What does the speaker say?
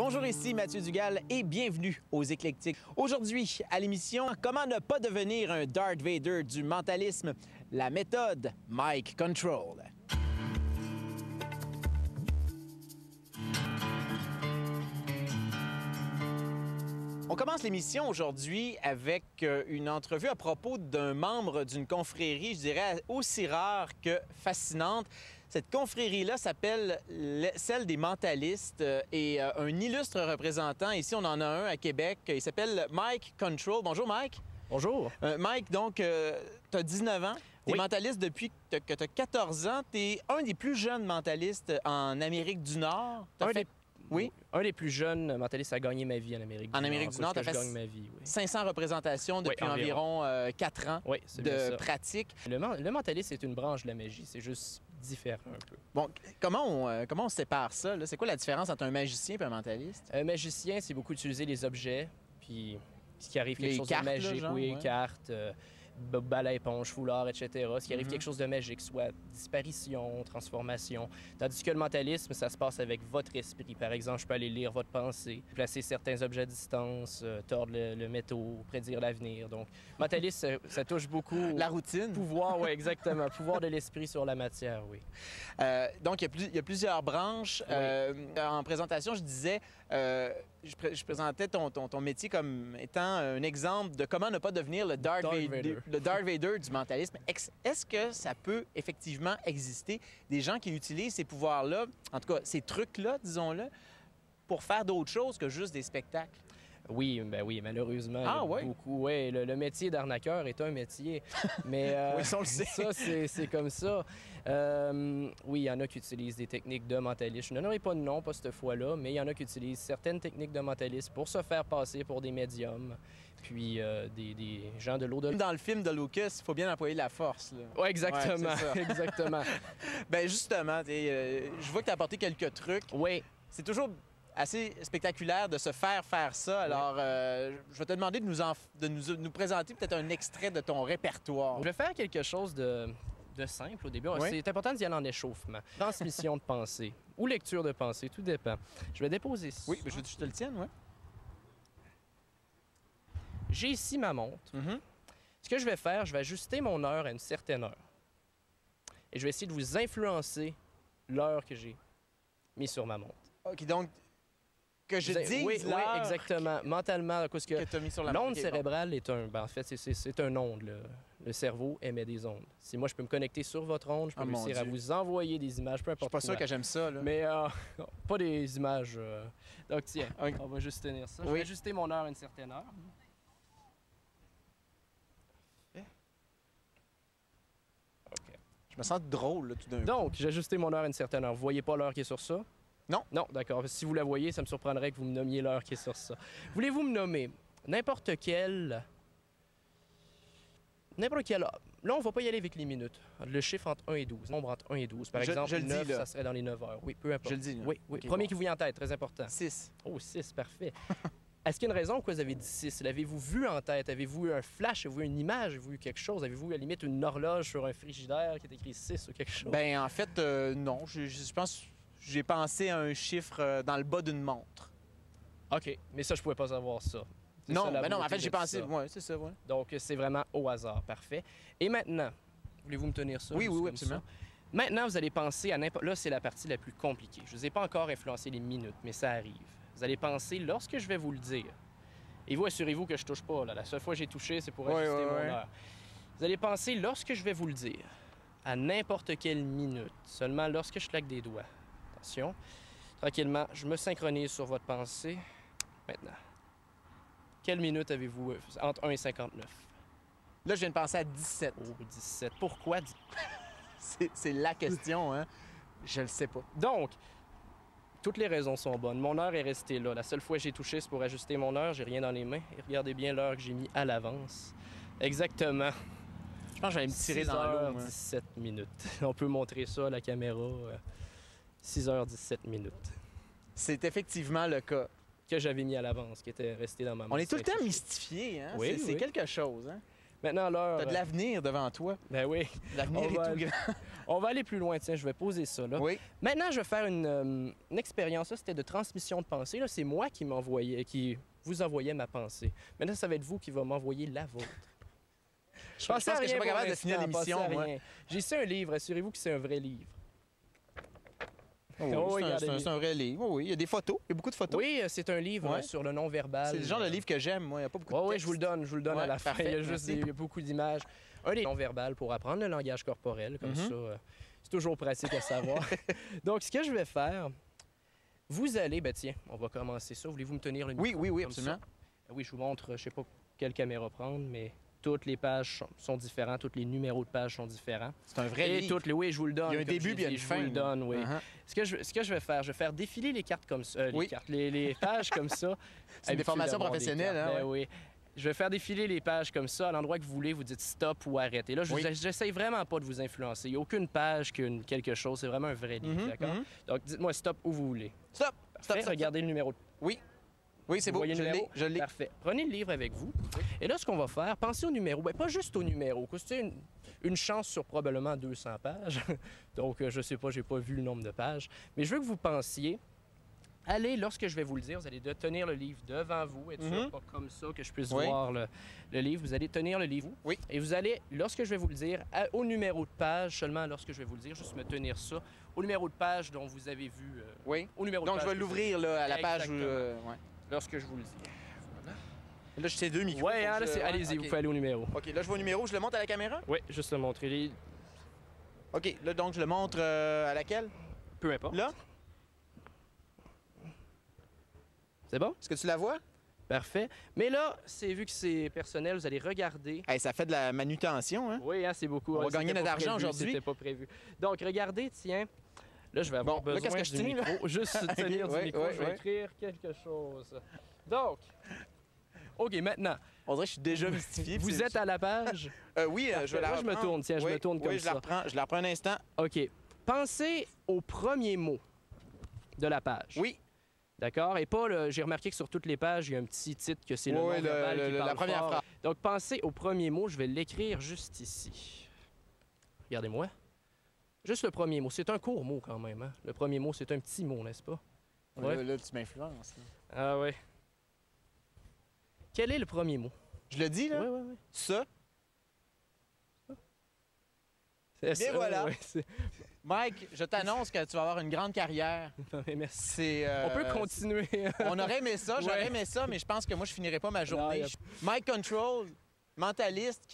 Bonjour, ici Mathieu Dugal et bienvenue aux Éclectiques. Aujourd'hui, à l'émission, comment ne pas devenir un Darth Vader du mentalisme, la méthode Mike Control. On commence l'émission aujourd'hui avec une entrevue à propos d'un membre d'une confrérie, je dirais, aussi rare que fascinante. Cette confrérie-là s'appelle celle des mentalistes et un illustre représentant, ici on en a un à Québec, il s'appelle Mike Control. Bonjour Mike. Bonjour. Mike, donc, tu as 19 ans, tu es mentaliste depuis que tu as 14 ans, tu es un des plus jeunes mentalistes en Amérique du Nord. Oui? Un des plus jeunes mentalistes à gagner ma vie en Amérique du Nord. En Amérique du Nord, tu as fait ma vie, oui. 500 représentations depuis environ 4 ans de pratique. Le mentalisme, c'est une branche de la magie. C'est juste différent un peu. Bon, comment on sépare ça? C'est quoi la différence entre un magicien et un mentaliste? Un magicien, c'est beaucoup utiliser les objets, puis ce qui arrive quelque chose cartes, de magique, là, genre, cartes, balles à éponge, foulard, etc. Ce qui arrive quelque chose de magique, soit disparition, transformation. Tandis que le mentalisme, ça se passe avec votre esprit. Par exemple, je peux aller lire votre pensée, placer certains objets à distance, tordre le métaux, prédire l'avenir. Donc, mentalisme, ça touche beaucoup... La routine. Pouvoir, oui, exactement. Pouvoir de l'esprit sur la matière, oui. Donc, il y a plusieurs branches. En présentation, je disais... Je présentais ton métier comme étant un exemple de comment ne pas devenir le Darth Vader du mentalisme. Est-ce que ça peut effectivement exister des gens qui utilisent ces pouvoirs-là, en tout cas ces trucs-là, disons-le, pour faire d'autres choses que juste des spectacles? Oui, ben oui, malheureusement. Ah oui? Beaucoup, oui. Le métier d'arnaqueur est un métier, mais oui, ça, on le sait. Ça, c'est comme ça. Oui, il y en a qui utilisent des techniques de mentalisme. Je n'en aurai pas de nom, pas cette fois-là, mais il y en a qui utilisent certaines techniques de mentalisme pour se faire passer pour des médiums, puis des gens de l'au-delà. Dans le film de Lucas, il faut bien employer la force. Oui, exactement. Ouais, exactement. Ben justement, je vois que tu as apporté quelques trucs. Oui. C'est toujours assez spectaculaire de se faire ça. Alors, je vais te demander de nous présenter peut-être un extrait de ton répertoire. Je vais faire quelque chose de simple au début. Oui. C'est important d'y aller en échauffement. Transmission de pensée ou lecture de pensée, tout dépend. Je vais déposer ça. Oui, je veux que je te le tienne, oui. J'ai ici ma montre. Ce que je vais faire, je vais ajuster mon heure à une certaine heure. Et je vais essayer de vous influencer l'heure que j'ai mise sur ma montre. OK, donc... Que je dise oui, exactement. Mentalement, parce que tu as mis sur la l'onde cérébrale est un... Ben, en fait, c'est un onde. Le cerveau émet des ondes. Si moi, je peux me connecter sur votre onde, je peux réussir à vous envoyer des images, peu importe. Je suis pas sûr que j'aime ça, là. Mais pas des images... Donc, tiens, on va juste tenir ça. Je vais ajuster mon heure à une certaine heure. OK. Je me sens drôle, là, tout d'un coup. Donc, j'ai ajusté mon heure à une certaine heure. Vous voyez pas l'heure qui est sur ça? Non. Non, d'accord. Si vous la voyez, ça me surprendrait que vous me nommiez l'heure qui est sur ça. Voulez-vous me nommer n'importe quelle... Là, on va pas y aller avec les minutes. Le chiffre entre 1 et 12. Nombre entre 1 et 12. Par exemple, 9, ça serait dans les 9 heures. Oui, peu importe. Je le dis, là. Oui. Okay, premier qui vous vient en tête, très important. 6. Oh, 6, parfait. Est-ce qu'il y a une raison pourquoi vous avez dit 6? L'avez-vous vu en tête? Avez-vous eu un flash? Avez-vous eu une image? Avez-vous eu quelque chose? Avez-vous, à la limite, une horloge sur un frigidaire qui est écrit 6 ou quelque chose? Bien, en fait, non. Je pense... J'ai pensé à un chiffre dans le bas d'une montre. OK, mais ça, je pouvais pas savoir ça. Non, mais non, en fait, j'ai pensé... Oui, c'est ça, oui. Donc, c'est vraiment au hasard. Parfait. Et maintenant, voulez-vous me tenir ça? Oui, absolument. Maintenant, vous allez penser à n'importe... Là, c'est la partie la plus compliquée. Je ne vous ai pas encore influencé les minutes, mais ça arrive. Vous allez penser lorsque je vais vous le dire. Et vous, assurez-vous que je touche pas. Là. La seule fois que j'ai touché, c'est pour ajuster mon heure. Vous allez penser lorsque je vais vous le dire, à n'importe quelle minute, seulement lorsque je claque des doigts. Attention. Tranquillement, je me synchronise sur votre pensée. Maintenant. Quelle minute avez-vous entre 1 et 59? Là, je viens de penser à 17. Oh, 17. Pourquoi? C'est la question, hein? Je le sais pas. Donc, toutes les raisons sont bonnes. Mon heure est restée là. La seule fois que j'ai touché, c'est pour ajuster mon heure. J'ai rien dans les mains. Et regardez bien l'heure que j'ai mis à l'avance. Exactement. Je pense que j'allais me tirer dans l'eau. 17 minutes. On peut montrer ça à la caméra. 6h17 minutes. C'est effectivement le cas. Que j'avais mis à l'avance, qui était resté dans ma main. On est tout le temps mystifiés, hein? Oui, c'est quelque chose, hein? Maintenant, l'heure... T'as de l'avenir devant toi. Ben oui. L'avenir est tout grand. On va aller plus loin, tiens, je vais poser ça là. Oui. Maintenant, je vais faire une expérience, ça c'était de transmission de pensée. Là, c'est moi qui vous envoyais ma pensée. Maintenant, ça va être vous qui va m'envoyer la vôtre. Je pense que je suis pas capable de finir l'émission. J'ai ici un livre, assurez-vous que c'est un vrai livre. Oh, c'est un vrai livre. Oui, il y a des photos. Il y a beaucoup de photos. Oui, c'est un livre sur le non-verbal. C'est le genre de livre que j'aime, moi. Il n'y a pas beaucoup de texte. Oui, je vous le donne à la fin. Il y a beaucoup d'images. Un livre non-verbal pour apprendre le langage corporel, comme ça. C'est toujours pratique à savoir. Donc, ce que je vais faire, vous allez... Ben tiens, on va commencer ça. Voulez-vous me tenir le micro? Oui, absolument. Oui, je vous montre, je ne sais pas quelle caméra prendre, mais... Toutes les pages sont différentes, tous les numéros de pages sont différents. C'est un vrai livre. Oui, je vous le donne. Il y a un début puis il y a une fin. Je vous le donne, oui. Ce que je vais faire, je vais faire défiler les cartes comme ça, les pages comme ça. C'est des formations professionnelles, hein? Ben, oui. Je vais faire défiler les pages comme ça. À l'endroit que vous voulez, vous dites stop ou arrêtez. Là, j'essaye vraiment pas de vous influencer. Il n'y a aucune page quelque chose. C'est vraiment un vrai livre, d'accord? Donc, dites-moi stop où vous voulez. Stop! Regardez le numéro. Oui, c'est beau, je l'ai. Parfait. Prenez le livre avec vous. Et là, ce qu'on va faire, pensez au numéro. Bien, pas juste au numéro. C'est une chance sur probablement 200 pages. Donc, je sais pas, j'ai pas vu le nombre de pages. Mais je veux que vous pensiez. Allez, lorsque je vais vous le dire, vous allez tenir le livre devant vous. Être sûr, pas comme ça, que je puisse voir le livre. Vous allez tenir le livre. Oui. Et vous allez, lorsque je vais vous le dire, au numéro de page, seulement lorsque je vais vous le dire, juste me tenir ça, au numéro de page dont vous avez vu. Au numéro de Donc, page je vais l'ouvrir à la page. Lorsque je vous le dis. Voilà. Là, je sais deux micros. Oui, hein, allez-y, vous pouvez aller au numéro. OK, là, je vois au numéro. Je le montre à la caméra? Oui, juste le montrer. OK, là, donc, je le montre à laquelle? Peu importe. Là? C'est bon? Est-ce que tu la vois? Parfait. Mais là, vu que c'est personnel, vous allez regarder. Hey, ça fait de la manutention, hein? Oui, hein, c'est beaucoup. On va gagner notre argent aujourd'hui. C'était pas prévu. Donc, regardez, tiens. Là, je vais avoir besoin du micro. Juste tenir du micro, je vais écrire quelque chose. Donc, OK, maintenant. On dirait que je suis déjà mystifié. Vous êtes à la page? Oui, je vais la reprendre. Je me tourne, tiens, je me tourne comme ça. Je la reprends un instant. OK. Pensez au premier mot de la page. Oui. D'accord? Et pas, j'ai remarqué que sur toutes les pages, il y a un petit titre que c'est le non-verbal qui parle la première phrase. Donc, pensez au premier mot. Je vais l'écrire juste ici. Regardez-moi. Juste le premier mot. C'est un court mot quand même. Hein? Le premier mot, c'est un petit mot, n'est-ce pas? Ouais. Là, tu m'influences. Ah oui. Quel est le premier mot? Je le dis, là? Oui. Ça. C'est ça. Voilà. Mike, je t'annonce que tu vas avoir une grande carrière. Merci. On peut continuer. On aurait aimé ça, j'aurais aimé ça, mais je pense que moi, je finirais pas ma journée. Mike Control, mentaliste.